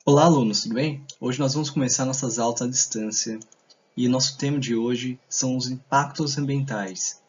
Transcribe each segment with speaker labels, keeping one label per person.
Speaker 1: Olá, alunos, tudo bem? Hoje nós vamos começar nossas aulas à distância e nosso tema de hoje são os impactos ambientais.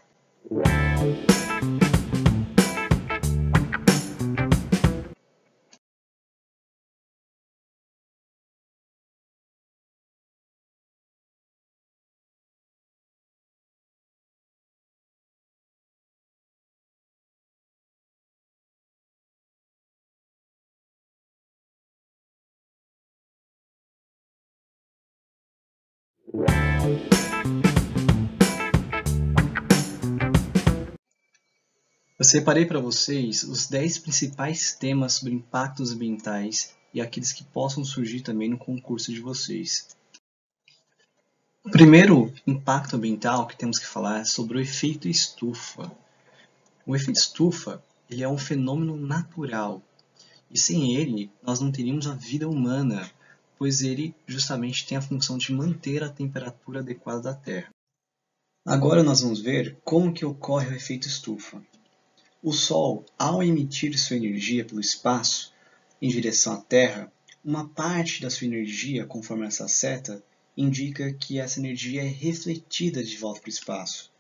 Speaker 1: Eu separei para vocês os 10 principais temas sobre impactos ambientais e aqueles que possam surgir também no concurso de vocês. O primeiro impacto ambiental que temos que falar é sobre o efeito estufa. O efeito estufa ele é um fenômeno natural e sem ele nós não teríamos a vida humana, pois ele justamente tem a função de manter a temperatura adequada da Terra. Agora nós vamos ver como que ocorre o efeito estufa. O Sol, ao emitir sua energia pelo espaço em direção à Terra, uma parte da sua energia, conforme essa seta, indica que essa energia é refletida de volta para o espaço.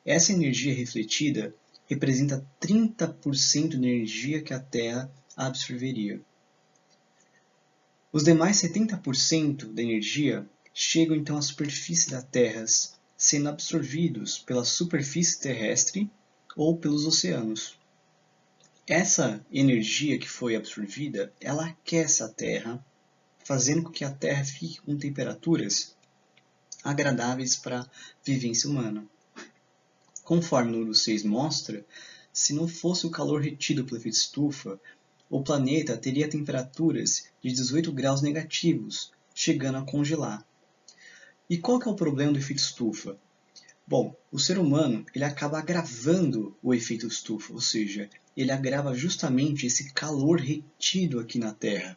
Speaker 1: Essa energia refletida representa 30% da energia que a Terra absorveria. Os demais 70% da energia chegam então à superfície da Terra, sendo absorvidos pela superfície terrestre ou pelos oceanos. Essa energia que foi absorvida, ela aquece a Terra, fazendo com que a Terra fique com temperaturas agradáveis para a vivência humana. Conforme o número 6 mostra, se não fosse o calor retido pelo efeito estufa, o planeta teria temperaturas de 18 graus negativos, chegando a congelar. E qual que é o problema do efeito estufa? Bom, o ser humano ele acaba agravando o efeito estufa, ou seja, ele agrava justamente esse calor retido aqui na Terra.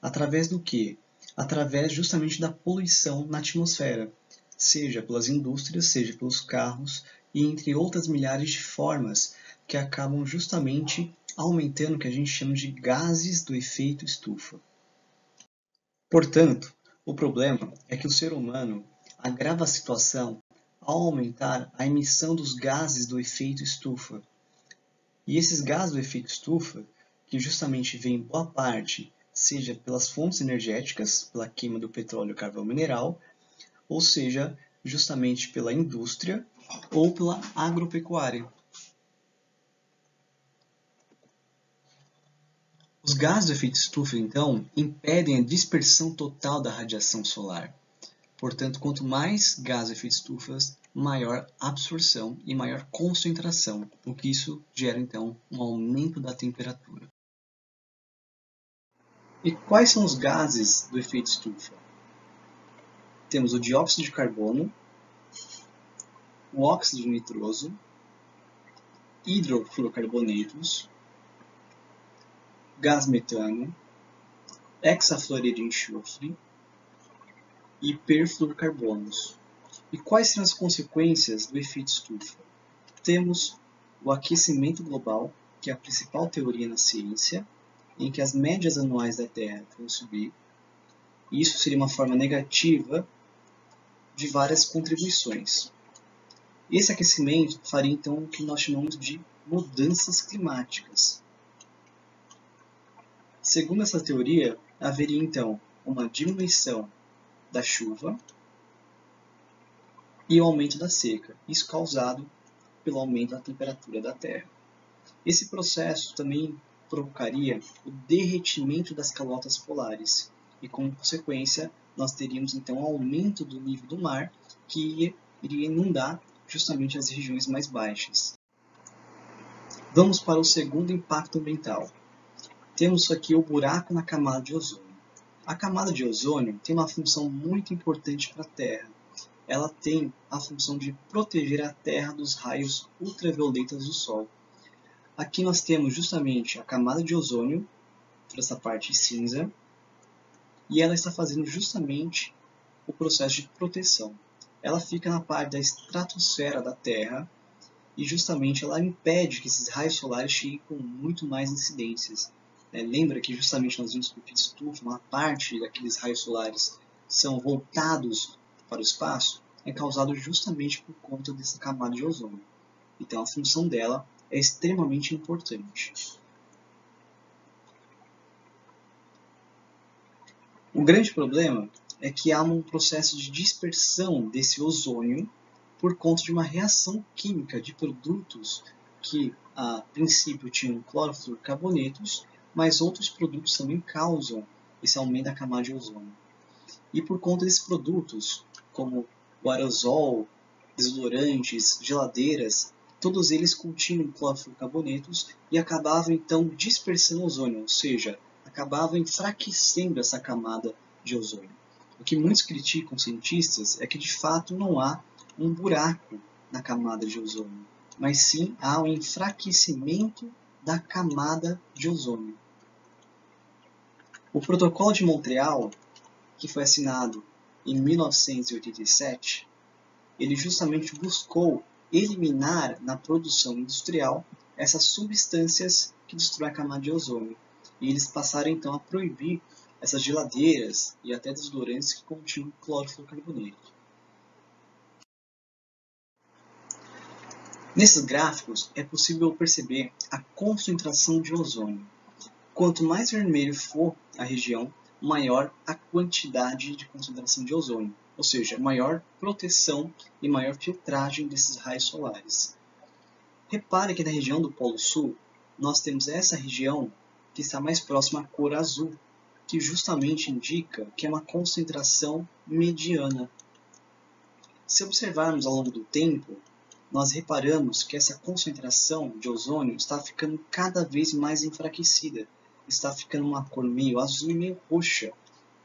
Speaker 1: Através do quê? Através justamente da poluição na atmosfera, seja pelas indústrias, seja pelos carros e entre outras milhares de formas que acabam justamente aumentando o que a gente chama de gases do efeito estufa. Portanto, o problema é que o ser humano agrava a situação ao aumentar a emissão dos gases do efeito estufa. E esses gases do efeito estufa, que justamente vêm boa parte, seja pelas fontes energéticas, pela queima do petróleo e carvão mineral, ou seja, justamente pela indústria ou pela agropecuária. Os gases do efeito estufa, então, impedem a dispersão total da radiação solar. Portanto, quanto mais gás de efeito estufa, maior absorção e maior concentração, o que isso gera, então, um aumento da temperatura. E quais são os gases do efeito estufa? Temos o dióxido de carbono, o óxido nitroso, hidrofluorocarbonetos, gás metano, hexafluoreto de enxofre e perfluorocarbonos. E quais são as consequências do efeito estufa? Temos o aquecimento global, que é a principal teoria na ciência, em que as médias anuais da Terra vão subir. E isso seria uma forma negativa de várias contribuições. Esse aquecimento faria então o que nós chamamos de mudanças climáticas. Segundo essa teoria, haveria então uma diminuição da chuva e o aumento da seca, isso causado pelo aumento da temperatura da Terra. Esse processo também provocaria o derretimento das calotas polares e, como consequência, nós teríamos então um aumento do nível do mar que iria inundar justamente as regiões mais baixas. Vamos para o segundo impacto ambiental. Temos aqui o buraco na camada de ozônio. A camada de ozônio tem uma função muito importante para a Terra. Ela tem a função de proteger a Terra dos raios ultravioletas do Sol. Aqui nós temos justamente a camada de ozônio, toda essa parte cinza, e ela está fazendo justamente o processo de proteção. Ela fica na parte da estratosfera da Terra e justamente ela impede que esses raios solares cheguem com muito mais incidências. lembra que justamente nós vimos que o efeito estufa, uma parte daqueles raios solares são voltados para o espaço, é causado justamente por conta dessa camada de ozônio. Então a função dela é extremamente importante. O grande problema é que há um processo de dispersão desse ozônio por conta de uma reação química de produtos que, a princípio, tinham clorofluorcarbonetos, mas outros produtos também causam esse aumento da camada de ozônio. E por conta desses produtos, como o aerosol, desodorantes, geladeiras, todos eles continham clorofluorcarbonetos e acabavam então dispersando o ozônio, ou seja, acabavam enfraquecendo essa camada de ozônio. O que muitos criticam cientistas é que de fato não há um buraco na camada de ozônio, mas sim há um enfraquecimento da camada de ozônio. O Protocolo de Montreal, que foi assinado em 1987, ele justamente buscou eliminar na produção industrial essas substâncias que destroem a camada de ozônio. E eles passaram então a proibir essas geladeiras e até desodorantes que continham clorofluorcarboneto. Nesses gráficos é possível perceber a concentração de ozônio. Quanto mais vermelho for a região, maior a quantidade de concentração de ozônio, ou seja, maior proteção e maior filtragem desses raios solares. Repare que na região do Polo Sul, nós temos essa região que está mais próxima à cor azul, que justamente indica que é uma concentração mediana. Se observarmos ao longo do tempo, nós reparamos que essa concentração de ozônio está ficando cada vez mais enfraquecida. Está ficando uma cor meio azul e meio roxa,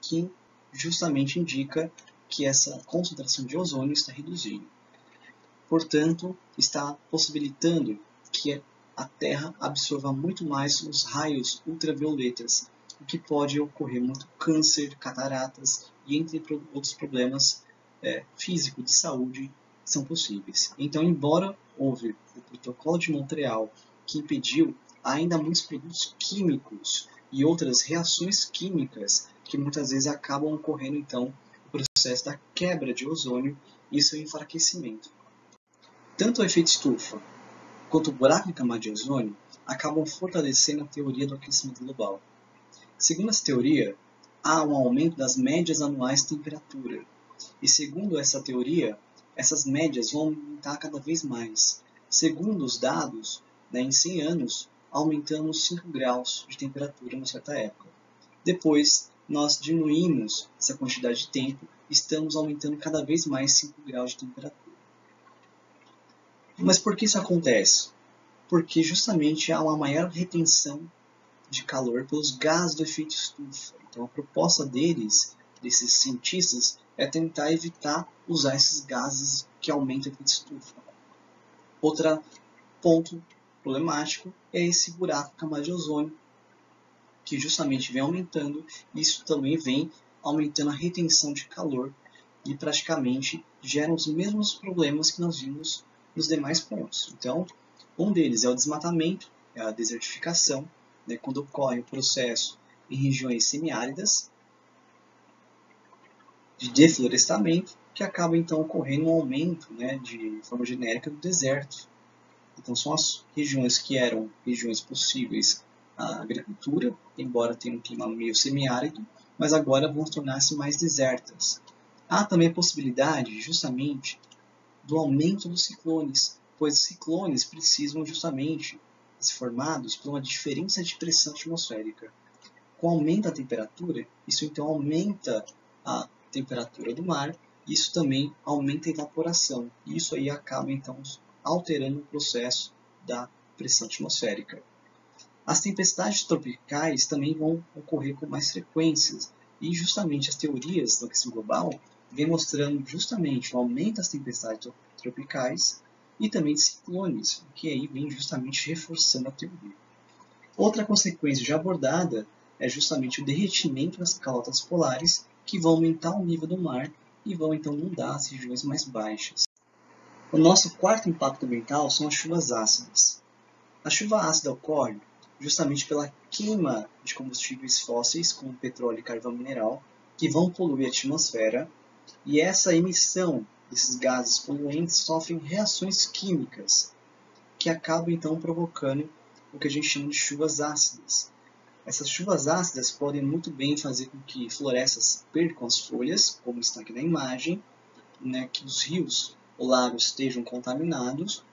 Speaker 1: que justamente indica que essa concentração de ozônio está reduzindo. Portanto, está possibilitando que a Terra absorva muito mais os raios ultravioletas, o que pode ocorrer muito câncer, cataratas e entre outros problemas físicos de saúde são possíveis. Então, embora houve o Protocolo de Montreal que impediu ainda muitos produtos químicos e outras reações químicas que muitas vezes acabam ocorrendo então o processo da quebra de ozônio e seu enfraquecimento. Tanto o efeito estufa quanto o buraco na camada de ozônio acabam fortalecendo a teoria do aquecimento global. Segundo essa teoria, há um aumento das médias anuais de temperatura. E segundo essa teoria, essas médias vão aumentar cada vez mais. Segundo os dados, em 100 anos, aumentamos 5 graus de temperatura em uma certa época. Depois, nós diminuímos essa quantidade de tempo e estamos aumentando cada vez mais 5 graus de temperatura. Mas por que isso acontece? Porque justamente há uma maior retenção de calor pelos gases do efeito estufa. Então a proposta desses cientistas, é tentar evitar usar esses gases que aumentam o efeito estufa. Outro ponto problemático é esse buraco na camada de ozônio, que justamente vem aumentando, e isso também vem aumentando a retenção de calor e praticamente geram os mesmos problemas que nós vimos nos demais pontos. Então, um deles é o desmatamento, é a desertificação, quando ocorre o processo em regiões semiáridas, de deflorestamento, que acaba então ocorrendo um aumento de forma genérica do deserto. Então são as regiões que eram regiões possíveis à agricultura, embora tenham um clima meio semiárido, mas agora vão tornar-se mais desertas. Há também a possibilidade justamente do aumento dos ciclones, pois os ciclones precisam justamente ser formados por uma diferença de pressão atmosférica. Com o aumento da temperatura, isso então aumenta a temperatura do mar, isso também aumenta a evaporação, e isso aí acaba então alterando o processo da pressão atmosférica. As tempestades tropicais também vão ocorrer com mais frequências, e justamente as teorias do aquecimento global vêm mostrando justamente o aumento das tempestades tropicais e também de ciclones, que aí vem justamente reforçando a teoria. Outra consequência já abordada é justamente o derretimento das calotas polares, que vão aumentar o nível do mar e vão então inundar as regiões mais baixas. O nosso quarto impacto ambiental são as chuvas ácidas. A chuva ácida ocorre justamente pela queima de combustíveis fósseis, como petróleo e carvão mineral, que vão poluir a atmosfera, e essa emissão desses gases poluentes sofrem reações químicas, que acabam então provocando o que a gente chama de chuvas ácidas. Essas chuvas ácidas podem muito bem fazer com que florestas percam as folhas, como está aqui na imagem, né, que os rios ou lagos estejam contaminados,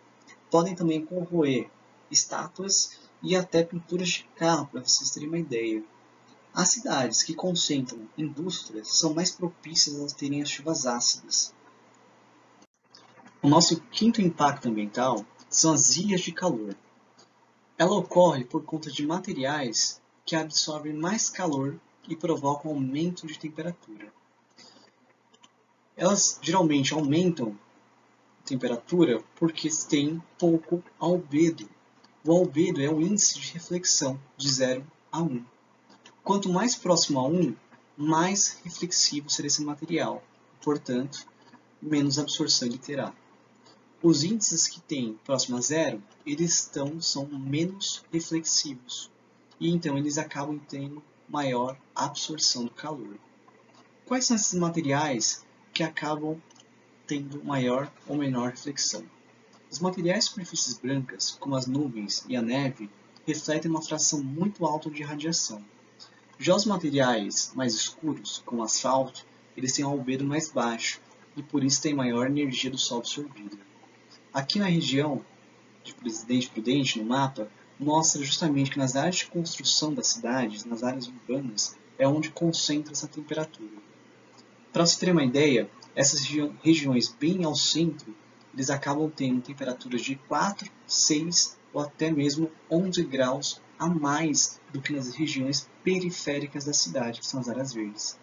Speaker 1: podem também corroer estátuas e até pinturas de carro, para vocês terem uma ideia. As cidades que concentram indústrias são mais propícias a terem as chuvas ácidas. O nosso quinto impacto ambiental são as ilhas de calor. Ela ocorre por conta de materiais que absorvem mais calor e provocam aumento de temperatura. Elas geralmente aumentam a temperatura porque têm pouco albedo. O albedo é o índice de reflexão de 0 a 1. Quanto mais próximo a 1, mais reflexivo será esse material, portanto, menos absorção ele terá. Os índices que têm próximo a 0, são menos reflexivos, e então eles acabam tendo maior absorção do calor. Quais são esses materiais que acabam tendo maior ou menor reflexão? Os materiais de superfícies brancas, como as nuvens e a neve, refletem uma fração muito alta de radiação. Já os materiais mais escuros, como o asfalto, eles têm um albedo mais baixo e por isso têm maior energia do sol absorvida. Aqui na região de Presidente Prudente, no mapa, mostra justamente que nas áreas de construção das cidades, nas áreas urbanas, é onde concentra essa temperatura. Para você ter uma ideia, essas regiões bem ao centro, eles acabam tendo temperaturas de 4, 6 ou até mesmo 11 graus a mais do que nas regiões periféricas da cidade, que são as áreas verdes.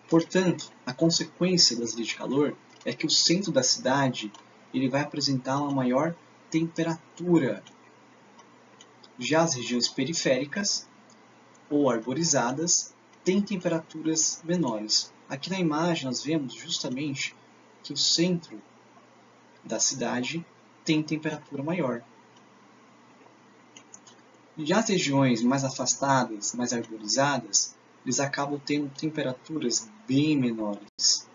Speaker 1: Portanto, a consequência das ilhas de calor é que o centro da cidade ele vai apresentar uma maior temperatura. Já as regiões periféricas ou arborizadas têm temperaturas menores. Aqui na imagem nós vemos justamente que o centro da cidade tem temperatura maior. Já as regiões mais afastadas, mais arborizadas, eles acabam tendo temperaturas bem menores.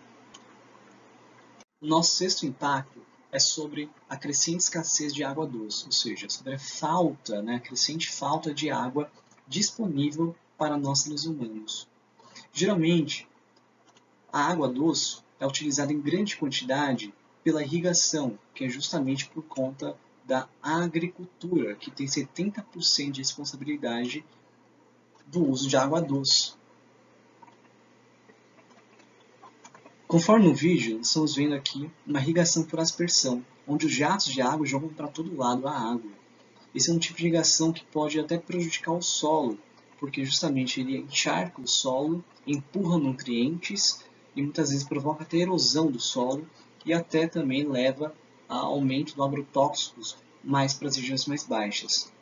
Speaker 1: O nosso sexto impacto é sobre a crescente escassez de água doce, ou seja, sobre a falta, a crescente falta de água disponível para nós seres humanos. Geralmente, a água doce é utilizada em grande quantidade pela irrigação, que é justamente por conta da agricultura, que tem 70% de responsabilidade do uso de água doce. Conforme no vídeo, estamos vendo aqui uma irrigação por aspersão, onde os jatos de água jogam para todo lado a água. Esse é um tipo de irrigação que pode até prejudicar o solo, porque justamente ele encharca o solo, empurra nutrientes e muitas vezes provoca até erosão do solo e até também leva a aumento de agrotóxicos mais para as regiões mais baixas.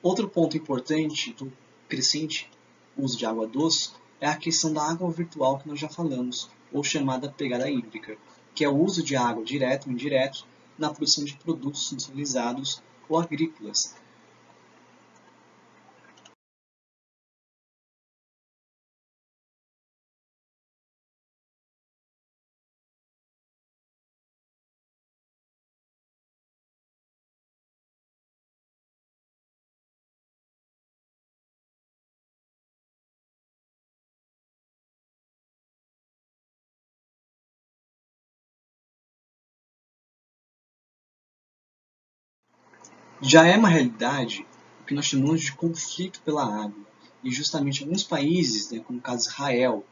Speaker 1: Outro ponto importante do crescente uso de água doce é a questão da água virtual que nós já falamos, ou chamada pegada hídrica, que é o uso de água direto ou indireto na produção de produtos industrializados ou agrícolas. Já é uma realidade o que nós chamamos de conflito pela água, e justamente alguns países, como o caso de Israel,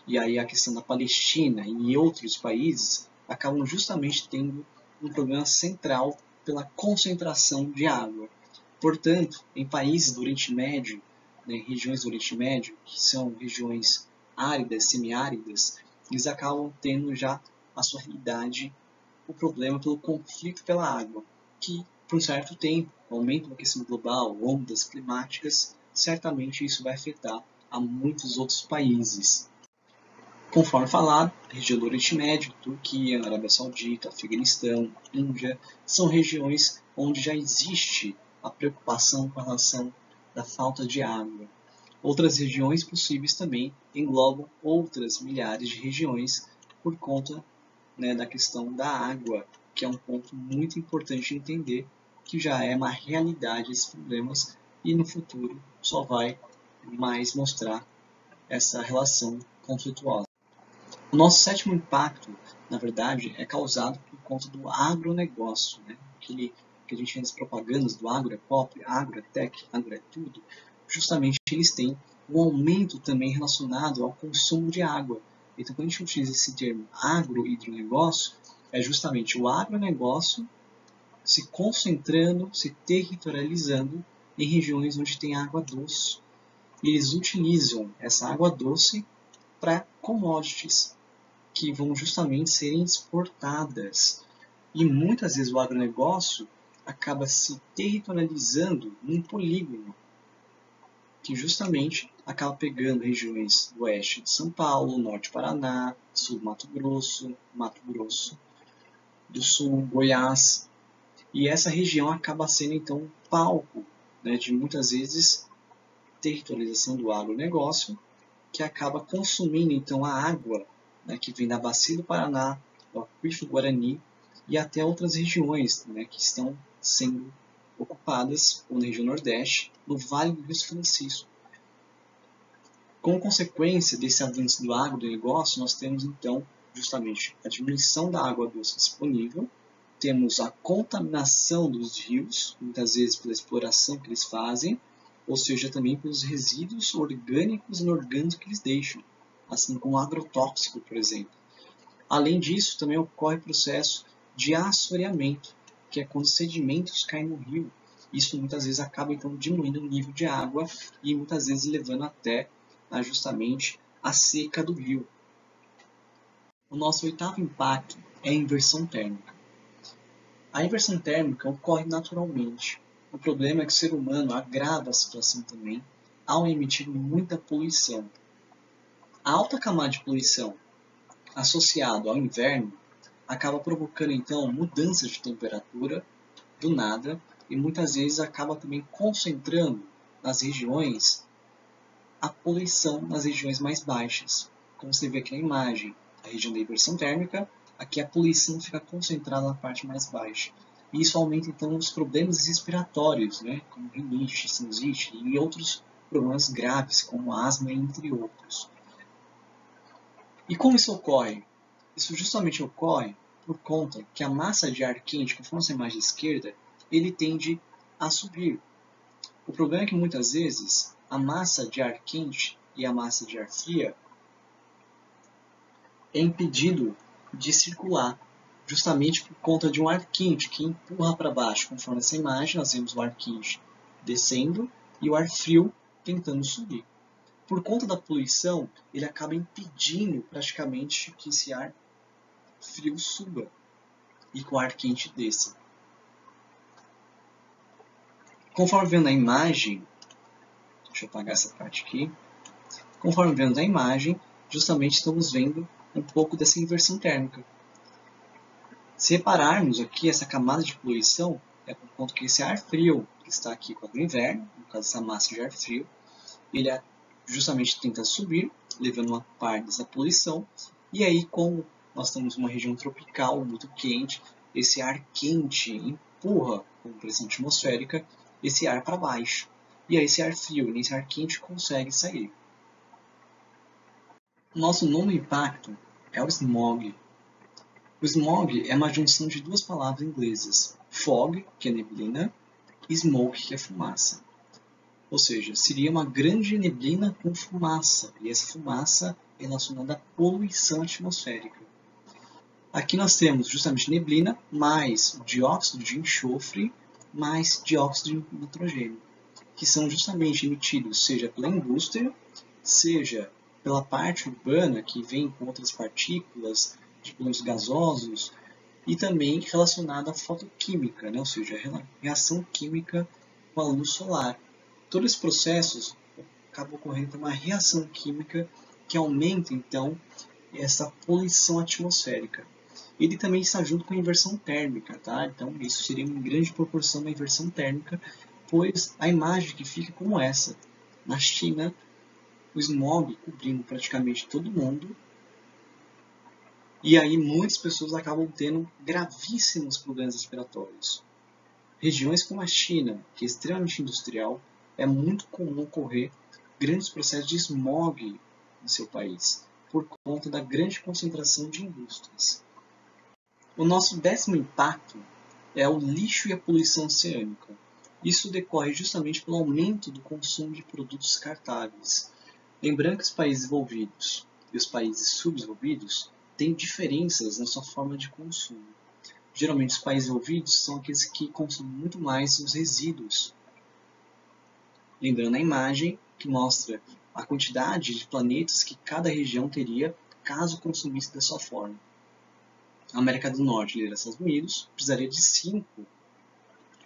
Speaker 1: e aí a questão da Palestina e outros países, acabam justamente tendo um problema central pela concentração de água. Portanto, em países do Oriente Médio, regiões do Oriente Médio, que são regiões áridas, semiáridas, eles acabam tendo já a sua realidade, o problema pelo conflito pela água, que por um certo tempo, o aumento do aquecimento global, ondas climáticas, certamente isso vai afetar a muitos outros países. Conforme falado, região do Oriente Médio, Turquia, Arábia Saudita, Afeganistão, Índia, são regiões onde já existe a preocupação com relação da falta de água. Outras regiões possíveis também englobam outras milhares de regiões por conta, da questão da água, que é um ponto muito importante de entender, que já é uma realidade esses problemas e no futuro só vai mais mostrar essa relação conflituosa. O nosso sétimo impacto, na verdade, é causado por conta do agronegócio, aquele que a gente vê nas propagandas do agro é pop, agro é tech, agro é tudo. Justamente eles têm um aumento também relacionado ao consumo de água. Então, quando a gente utiliza esse termo agro-hidronegócio, é justamente o agronegócio se concentrando, se territorializando em regiões onde tem água doce. E eles utilizam essa água doce para commodities, que vão justamente serem exportadas. E muitas vezes o agronegócio acaba se territorializando num polígono, que justamente acaba pegando regiões do oeste de São Paulo, norte Paraná, sul Mato Grosso do Sul, Goiás. E essa região acaba sendo então palco, de muitas vezes territorialização do agronegócio, que acaba consumindo então a água, que vem da Bacia do Paraná, do Aquífero Guarani e até outras regiões, que estão sendo ocupadas, ou na região Nordeste, no Vale do Rio São Francisco. Como consequência desse avanço do agronegócio, nós temos então justamente a diminuição da água doce disponível, temos a contaminação dos rios, muitas vezes pela exploração que eles fazem, ou seja, também pelos resíduos orgânicos e inorgânicos que eles deixam, assim como o agrotóxico, por exemplo. Além disso, também ocorre o processo de assoreamento, que é quando sedimentos caem no rio. Isso muitas vezes acaba então diminuindo o nível de água e muitas vezes levando até justamente a seca do rio. O nosso oitavo impacto é a inversão térmica. A inversão térmica ocorre naturalmente. O problema é que o ser humano agrava a situação também ao emitir muita poluição. A alta camada de poluição associada ao inverno acaba provocando então mudanças de temperatura do nada e muitas vezes acaba também concentrando nas regiões a poluição nas regiões mais baixas. Como você vê aqui na imagem, a região da inversão térmica, aqui a poluição fica concentrada na parte mais baixa. E isso aumenta então os problemas respiratórios, como rinite, sinusite e outros problemas graves, como asma, entre outros. E como isso ocorre? Isso justamente ocorre por conta que a massa de ar quente, conforme essa imagem esquerda, ele tende a subir. O problema é que muitas vezes a massa de ar quente e a massa de ar fria é impedido de circular, justamente por conta de um ar quente que empurra para baixo. Conforme essa imagem, nós vemos o ar quente descendo e o ar frio tentando subir. Por conta da poluição, ele acaba impedindo praticamente que esse ar frio suba e que o ar quente desça. Conforme vendo na imagem, deixa eu apagar essa parte aqui. Conforme vemos na imagem, justamente estamos vendo um pouco dessa inversão térmica. Se repararmos aqui, essa camada de poluição é por conta que esse ar frio que está aqui com o inverno, no caso essa massa de ar frio, ele justamente tenta subir, levando uma parte dessa poluição, e aí como nós temos uma região tropical muito quente, esse ar quente empurra com pressão atmosférica esse ar para baixo. E aí esse ar frio e esse ar quente consegue sair. Nosso nono impacto é o smog. O smog é uma junção de duas palavras inglesas, fog, que é neblina, e smoke, que é fumaça. Ou seja, seria uma grande neblina com fumaça, e essa fumaça é relacionada à poluição atmosférica. Aqui nós temos justamente neblina, mais dióxido de enxofre, mais dióxido de nitrogênio, que são justamente emitidos seja pela indústria, seja pela parte urbana, que vem com outras partículas de poluentes gasosos, e também relacionada à fotoquímica, ou seja, a reação química com a luz solar. Todos esses processos acabam ocorrendo uma reação química que aumenta, então, essa poluição atmosférica. Ele também está junto com a inversão térmica, tá? Então isso seria em grande proporção uma inversão térmica, pois a imagem que fica como essa. Na China, o smog cobrindo praticamente todo mundo, e aí muitas pessoas acabam tendo gravíssimos problemas respiratórios. Regiões como a China, que é extremamente industrial, é muito comum ocorrer grandes processos de smog no seu país, por conta da grande concentração de indústrias. O nosso 10º impacto é o lixo e a poluição oceânica. Isso decorre justamente pelo aumento do consumo de produtos descartáveis. Lembrando que os países desenvolvidos e os países subdesenvolvidos têm diferenças na sua forma de consumo. Geralmente, os países desenvolvidos são aqueles que consomem muito mais os resíduos. Lembrando a imagem que mostra a quantidade de planetas que cada região teria caso consumisse dessa forma. A América do Norte, líder dos Estados Unidos, precisaria de 5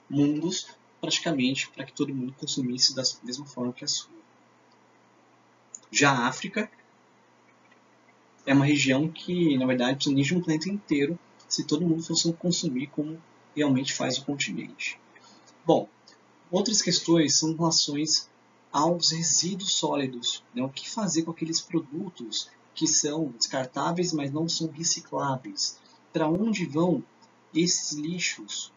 Speaker 1: mundos praticamente para que todo mundo consumisse da mesma forma que a sua. Já a África é uma região que, na verdade, precisa de um planeta inteiro se todo mundo fosse consumir como realmente faz o continente. Bom, outras questões são relações aos resíduos sólidos, né? O que fazer com aqueles produtos que são descartáveis, mas não são recicláveis? Para onde vão esses lixos?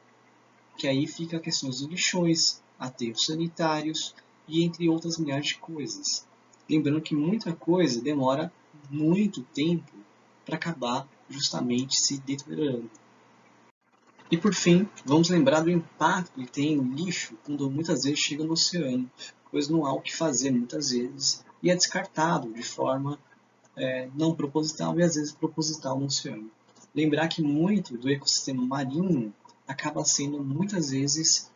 Speaker 1: Que aí fica a questão dos lixões, aterros sanitários e entre outras milhares de coisas. Lembrando que muita coisa demora muito tempo para acabar justamente se deteriorando. E por fim, vamos lembrar do impacto que tem o lixo quando muitas vezes chega no oceano, pois não há o que fazer muitas vezes e é descartado de forma não proposital e às vezes proposital no oceano. Lembrar que muito do ecossistema marinho acaba sendo muitas vezes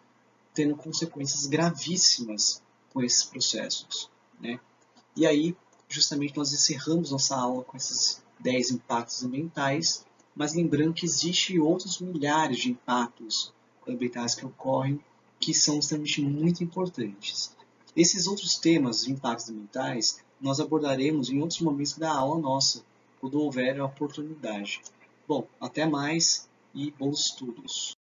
Speaker 1: tendo consequências gravíssimas com esses processos, né? E aí, justamente, nós encerramos nossa aula com esses 10 impactos ambientais, mas lembrando que existem outros milhares de impactos ambientais que ocorrem que são extremamente muito importantes. Esses outros temas de impactos ambientais nós abordaremos em outros momentos da aula nossa, quando houver a oportunidade. Bom, até mais e bons estudos!